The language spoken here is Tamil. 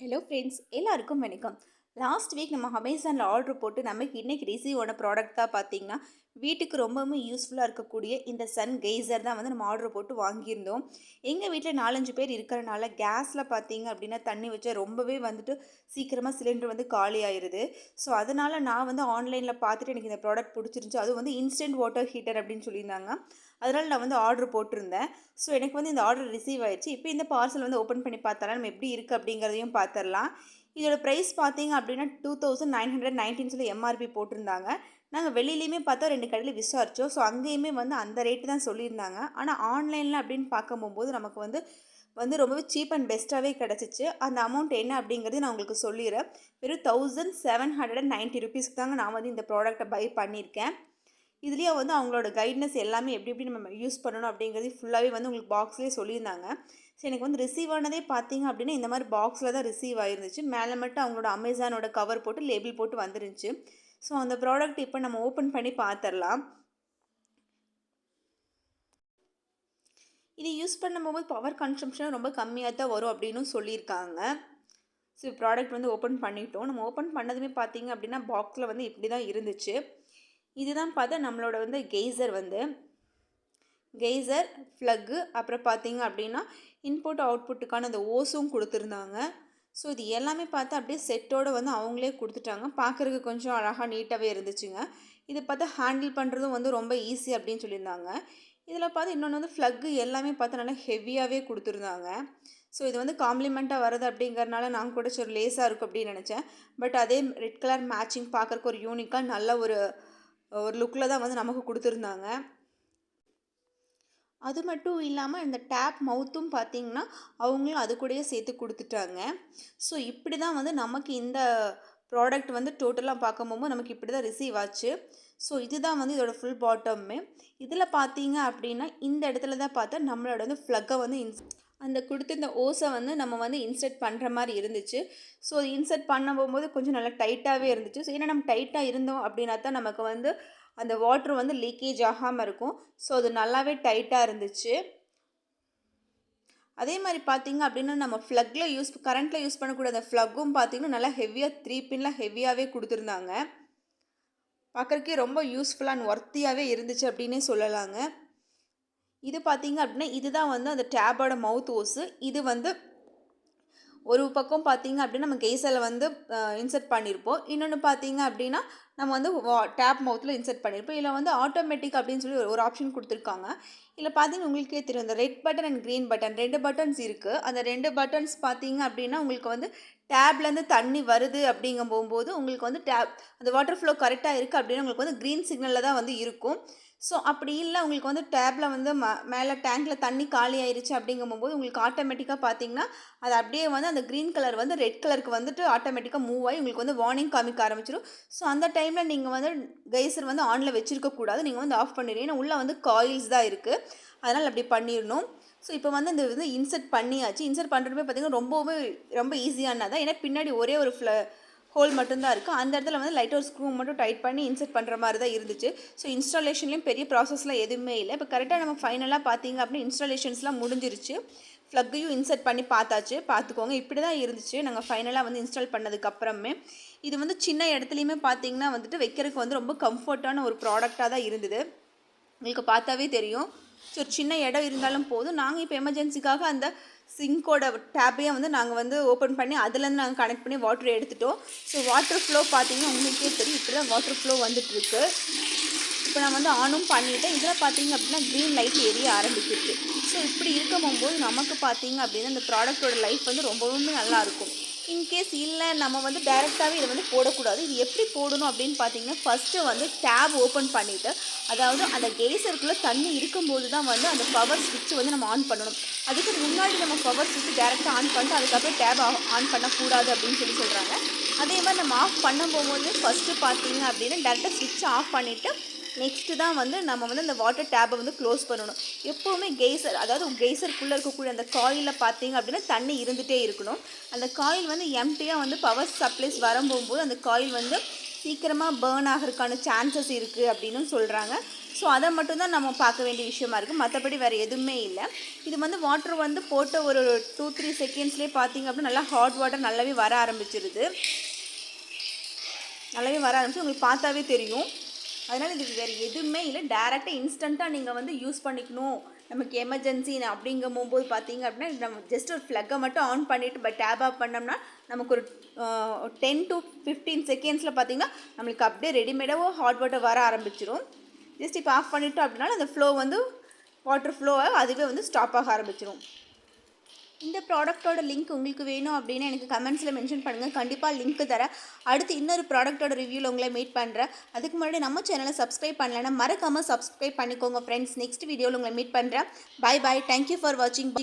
ஹலோ ஃப்ரெண்ட்ஸ், எல்லாருக்கும் வணக்கம். லாஸ்ட் வீக் நம்ம அமேசானில் ஆர்டர் போட்டு நமக்கு இன்றைக்கி ரிசீவ் ஆன ப்ராடக்ட் தான் பார்த்தீங்கன்னா, வீட்டுக்கு ரொம்பவுமே யூஸ்ஃபுல்லாக இருக்கக்கூடிய இந்த சன் கெய்சர் தான் வந்து நம்ம ஆர்டர் போட்டு வாங்கியிருந்தோம். எங்கள் வீட்டில் 4-5 பேர் இருக்கிறனால கேஸில் பார்த்தீங்க அப்படின்னா தண்ணி வச்சா ரொம்பவே வந்துட்டு சீக்கிரமாக சிலிண்டர் வந்து காலி ஆயிடுது. ஸோ அதனால் நான் வந்து ஆன்லைனில் பார்த்துட்டு எனக்கு இந்த ப்ராடக்ட் பிடிச்சிருந்துச்சி. அதுவும் வந்து இன்ஸ்டன்ட் வாட்டர் ஹீட்டர் அப்படின்னு சொல்லியிருந்தாங்க. அதனால் நான் வந்து ஆர்டர் போட்டிருந்தேன். ஸோ எனக்கு வந்து இந்த ஆர்டர் ரிசீவ் ஆயிடுச்சு. இப்போ இந்த பார்சல் வந்து ஓப்பன் பண்ணி பார்த்தாலும் நம்ம எப்படி இருக்குது அப்படிங்கிறதையும் பார்த்துடலாம். இதோட ப்ரைஸ் பார்த்தீங்க அப்படின்னா 2919 சொல்லி எம்ஆர்பி போட்டிருந்தாங்க. நாங்கள் வெளியிலையுமே பார்த்தா 2 கடையில் விசாரித்தோம். ஸோ அங்கேயுமே வந்து அந்த ரேட்டு தான் சொல்லியிருந்தாங்க. ஆனால் ஆன்லைனில் அப்படின்னு பார்க்க போகும்போது நமக்கு வந்து வந்து ரொம்பவே சீப் அண்ட் பெஸ்ட்டாகவே கிடச்சிச்சு. அந்த அமௌண்ட் என்ன அப்படிங்கிறது நான் உங்களுக்கு சொல்லிடுறேன். வெறும் 1790 ருபீஸ்க்கு தாங்க நான் வந்து இந்த ப்ராடக்ட்டை பை பண்ணியிருக்கேன். இதுலேயே வந்து அவங்களோட கைட்னஸ் எல்லாமே எப்படி எப்படி நம்ம யூஸ் பண்ணணும் அப்படிங்கிறது ஃபுல்லாகவே வந்து உங்களுக்கு பாக்ஸ்லேயே சொல்லியிருந்தாங்க. ஸோ எனக்கு வந்து ரிசீவ் ஆனதே பார்த்தீங்க அப்படின்னா இந்த மாதிரி பாக்ஸில் தான் ரிசீவ் ஆயிருந்துச்சு. மேலே மட்டும் அவங்களோட அமேசானோட கவர் போட்டு லேபிள் போட்டு வந்துருந்துச்சு. ஸோ அந்த ப்ராடக்ட் இப்போ நம்ம ஓப்பன் பண்ணி பார்த்துடலாம். இது யூஸ் பண்ணும்போது பவர் கன்சம்ஷன் ரொம்ப கம்மியாக தான் வரும் அப்படின்னு சொல்லியிருக்காங்க. ஸோ ப்ராடக்ட் வந்து ஓப்பன் பண்ணிட்டோம். நம்ம ஓப்பன் பண்ணதுமே பார்த்தீங்க அப்படின்னா பாக்ஸில் வந்து இப்படி தான் இருந்துச்சு. இதுதான் பார்த்தா நம்மளோட வந்து கெய்சர் ஃப்ளக்கு, அப்புறம் பார்த்தீங்க அப்படின்னா இன்புட் அவுட்புட்டுக்கான அந்த ஓஸும் கொடுத்துருந்தாங்க. ஸோ இது எல்லாமே பார்த்தா அப்படியே செட்டோடு வந்து அவங்களே கொடுத்துட்டாங்க. பார்க்குறதுக்கு கொஞ்சம் அழகாக நீட்டாகவே இருந்துச்சுங்க. இதை பார்த்தா ஹேண்டில் பண்ணுறதும் வந்து ரொம்ப ஈஸி அப்படின்னு சொல்லியிருந்தாங்க. இதில் பார்த்து இன்னொன்று வந்து ஃப்ளக்கு எல்லாமே பார்த்தா நல்லா ஹெவியாகவே கொடுத்துருந்தாங்க. ஸோ இது வந்து காம்ப்ளிமெண்ட்டாக வருது அப்படிங்கிறனால நான் கூட சரி லேஸாக இருக்கும் அப்படின்னு நினச்சேன். பட் அதே ரெட் கலர் மேட்சிங் பார்க்குறக்கு ஒரு யூனிக்காக நல்ல ஒரு லுக்கில் தான் வந்து நமக்கு கொடுத்துருந்தாங்க. அது மட்டும் இல்லாமல் இந்த டேப் மவுத்தும் பார்த்திங்கன்னா அவங்களும் அது கூடயே சேர்த்து கொடுத்துட்டாங்க. ஸோ இப்படி தான் வந்து நமக்கு இந்த ப்ராடக்ட் வந்து டோட்டலாக பார்க்கும்போது நமக்கு இப்படி தான் ரிசீவ் ஆச்சு. ஸோ இதுதான் வந்து இதோட ஃபுல் பாட்டமே. இதில் பார்த்தீங்க அப்படின்னா இந்த இடத்துல தான் பார்த்தா நம்மளோட வந்து ஃப்ளக்கை வந்து அந்த கொடுத்துருந்த ஓஸை வந்து நம்ம வந்து இன்சர்ட் பண்ணுற மாதிரி இருந்துச்சு. ஸோ இன்சர்ட் பண்ண போகும்போது கொஞ்சம் நல்லா டைட்டாகவே இருந்துச்சு. ஸோ ஏன்னா நம்ம டைட்டாக இருந்தோம் அப்படின்னா தான் நமக்கு வந்து அந்த வாட்ரு வந்து லீக்கேஜ் ஆகாமல் இருக்கும். ஸோ அது நல்லாவே டைட்டாக இருந்துச்சு. அதே மாதிரி பார்த்திங்க அப்படின்னா நம்ம கரண்ட்டில் யூஸ் பண்ணக்கூடிய அந்த ஃப்ளக்கும் பார்த்திங்கன்னா நல்லா ஹெவியாக 3 பின்லாம் ஹெவியாகவே கொடுத்துருந்தாங்க. பார்க்குறக்கே ரொம்ப யூஸ்ஃபுல்லாக அண்ட் ஒர்த்தியாகவே இருந்துச்சு அப்படின்னே சொல்லலாங்க. இது பார்த்திங்க அப்படின்னா இதுதான் வந்து அந்த டேபோட மவுத் ஓஸு. இது வந்து ஒரு பக்கம் பார்த்திங்க அப்படின்னா நம்ம கெய்சரில் வந்து இன்சர்ட் பண்ணியிருப்போம். இன்னொன்று பார்த்திங்க அப்படின்னா நம்ம வந்து டேப் மவுத்தில் இன்சர்ட் பண்ணியிருப்போம். இதில் வந்து ஆட்டோமேட்டிக் அப்படின்னு சொல்லி ஒரு ஆப்ஷன் கொடுத்துருக்காங்க. இதில் பார்த்தீங்கன்னா உங்களுக்கே தெரியும், இந்த red button and green button 2 buttons இருக்குது. அந்த 2 பட்டன்ஸ் பார்த்தீங்க அப்படின்னா உங்களுக்கு வந்து டேப்லேருந்து தண்ணி வருது அப்படிங்கும் போகும்போது உங்களுக்கு வந்து அந்த வாட்டர் ஃப்ளோ கரெக்டாக இருக்குது அப்படின்னா உங்களுக்கு வந்து க்ரீன் சிக்னலில் தான் வந்து இருக்கும். ஸோ அப்படி இல்லை உங்களுக்கு வந்து டேப்பில் வந்து மேலே டேங்க்கில் தண்ணி காலி ஆயிடுச்சு அப்படிங்கும்போது உங்களுக்கு ஆட்டோமேட்டிக்காக பார்த்தீங்கன்னா அது அப்படியே வந்து அந்த க்ரீன் கலர் வந்து ரெட் கலருக்கு வந்துட்டு ஆட்டோமேட்டிக்காக மூவ் ஆகி உங்களுக்கு வந்து வார்னிங் காமிக்க ஆரம்பிச்சிடும். ஸோ அந்த டைமில் நீங்கள் வந்து கெய்சர் வந்து ஆனில் வச்சுருக்கக்கூடாது. நீங்கள் வந்து ஆஃப் பண்ணிடுங்க. ஏன்னா உள்ளே வந்து காயில்ஸ் தான் இருக்குது. அதனால் அப்படி பண்ணிடணும். ஸோ இப்போ வந்து இந்த வந்து இன்சர்ட் பண்ணியாச்சு. இன்சர்ட் பண்ணுறதுமே பார்த்திங்கன்னா ரொம்ப ஈஸியானதான். ஏன்னா பின்னாடி ஒரே ஒரு ஹோல் மட்டும்தான் இருக்குது. அந்த இடத்துல வந்து லைட்டாக ஒரு ஸ்க்ரூ மட்டும் டைட் பண்ணி இன்சர்ட் பண்ணுற மாதிரி தான் இருந்துச்சு. ஸோ இன்ஸ்டாலேஷன்லேயும் பெரிய ப்ராசஸ்லாம் எதுவுமே இல்லை. இப்போ கரெக்டாக நம்ம ஃபைனலாக பார்த்தீங்க அப்படின்னா இன்ஸ்டாலேஷன்ஸ்லாம் முடிஞ்சிருச்சு. ஃப்ளக்கையும் இன்சர்ட் பண்ணி பார்த்துக்கோங்க. இப்படி தான் இருந்துச்சு நாங்கள் ஃபைனலாக வந்து இன்ஸ்டால் பண்ணதுக்கப்புறமே. இது வந்து சின்ன இடத்துலையுமே பார்த்தீங்கன்னா வந்துட்டு வைக்கிறதுக்கு வந்து ரொம்ப கம்ஃபர்ட்டான ஒரு ப்ராடக்டாக தான் இருந்தது. உங்களுக்கு பார்த்தாவே தெரியும். ஸோ சின்ன இடம் இருந்தாலும் போதும். நாங்கள் இப்போ எமர்ஜென்சிக்காக அந்த சிங்கோட டேப்பையே வந்து நாங்கள் வந்து ஓப்பன் பண்ணி அதுலேருந்து நாங்கள் கனெக்ட் பண்ணி வாட்டர் எடுத்துட்டோம். ஸோ வாட்டர் ஃப்ளோ பார்த்தீங்கன்னா உங்களுக்கே தெரியும். இப்படி தான் வாட்டர் ஃப்ளோ வந்துட்டுருக்கு. இப்போ நான் வந்து ஆனும் பண்ணிவிட்டேன். இதில் பார்த்தீங்க அப்படின்னா க்ரீன் லைட் எரிய ஆரம்பிச்சிருச்சு. ஸோ இப்படி இருக்கும்போது நமக்கு பார்த்தீங்க அப்படின்னா இந்த ப்ராடக்டோட லைஃப் வந்து ரொம்பவுமே நல்லாயிருக்கும். இன்கேஸ் இல்லை நம்ம வந்து டைரெக்டாகவே இதை வந்து போடக்கூடாது. இது எப்படி போடணும் அப்படின்னு பார்த்தீங்கன்னா ஃபஸ்ட்டு வந்து டேப் ஓப்பன் பண்ணிவிட்டு, அதாவது அந்த கெய்சருக்குள்ளே தண்ணி இருக்கும்போது தான் வந்து அந்த பவர் ஸ்விட்ச் வந்து நம்ம ஆன் பண்ணணும். அதுக்கு முன்னாடி நம்ம பவர் ஸ்விட்ச் டேரெக்டாக ஆன் பண்ணிட்டு அதுக்கப்புறம் டேப் ஆன் பண்ணக்கூடாது அப்படின்னு சொல்கிறாங்க. அதே மாதிரி நம்ம ஆஃப் பண்ண போகும்போது ஃபஸ்ட்டு பார்த்தீங்க அப்படின்னா டேரெக்டாக ஸ்விட்ச் ஆஃப் பண்ணிவிட்டு நெக்ஸ்ட்டு தான் வந்து நம்ம வந்து அந்த வாட்டர் டேப்பை வந்து க்ளோஸ் பண்ணணும். எப்போவுமே கெய்சருக்குள்ளே இருக்கக்கூடிய அந்த காயிலில் பார்த்தீங்க அப்படின்னா தண்ணி இருந்துகிட்டே இருக்கணும். அந்த காயில் வந்து எம்டியாக வந்து பவர் சப்ளைஸ் வரும்போது அந்த காயில் வந்து சீக்கிரமாக பேர்ன் ஆகிறதுக்கான சான்சஸ் இருக்குது அப்படின்னு சொல்கிறாங்க. ஸோ அதை மட்டும்தான் நம்ம பார்க்க வேண்டிய விஷயமா இருக்குது, மற்றபடி வேறு எதுவுமே இல்லை. இது வந்து வாட்டர் வந்து போட்ட ஒரு 2-3 செகண்ட்ஸ்லேயே பார்த்திங்க அப்படின்னா நல்லா ஹாட் வாட்டர் நல்லாவே வர ஆரம்பிச்சிருது. உங்களுக்கு பார்த்தாவே தெரியும். அதனால் இதுக்கு வேறு எதுவுமே இல்லை, டேரெக்டாக இன்ஸ்டண்ட்டாக நீங்கள் வந்து யூஸ் பண்ணிக்கணும், நமக்கு எமர்ஜென்சி அப்படிங்கும் போது பார்த்தீங்க அப்படின்னா நம்ம ஜஸ்ட் ஒரு ஃப்ளக்கை மட்டும் ஆன் பண்ணிவிட்டு டேப் ஆஃப் பண்ணோம்னா நமக்கு ஒரு 10 to 15 செகண்ட்ஸில் பார்த்திங்கன்னா நம்மளுக்கு அப்படியே ரெடிமேடாக ஹாட் வாட்டர் வர ஆரம்பிச்சிடும். ஜஸ்ட் இப்போ ஆஃப் பண்ணிவிட்டோம் அப்படின்னாலும் அந்த ஃப்ளோ வந்து வாட்டர் ஃப்ளோவாக அதுவே வந்து ஸ்டாப் ஆக ஆரம்பிச்சிடும். இந்த ப்ராடக்ட்டோட லிங்க் உங்களுக்கு வேணும் அப்படின்னு எனக்கு கமெண்ட்ஸில் மென்ஷன் பண்ணுங்கள், கண்டிப்பாக லிங்க் தரேன். அடுத்து இன்னொரு ப்ராடக்ட்டோட ரிவ்யூவில் உங்களை மீட் பண்ணுறேன். அதுக்கு முன்னாடி நம்ம சேனலை சப்ஸ்கிரைப் பண்ணலைன்னா மறக்காமல் சப்ஸ்கிரைப் பண்ணிக்கோங்க ஃப்ரெண்ட்ஸ். நெக்ஸ்ட் வீடியோவில் உங்களை மீட் பண்ணுறேன். Bye bye. தேங்க்யூ ஃபார் வாட்சிங்.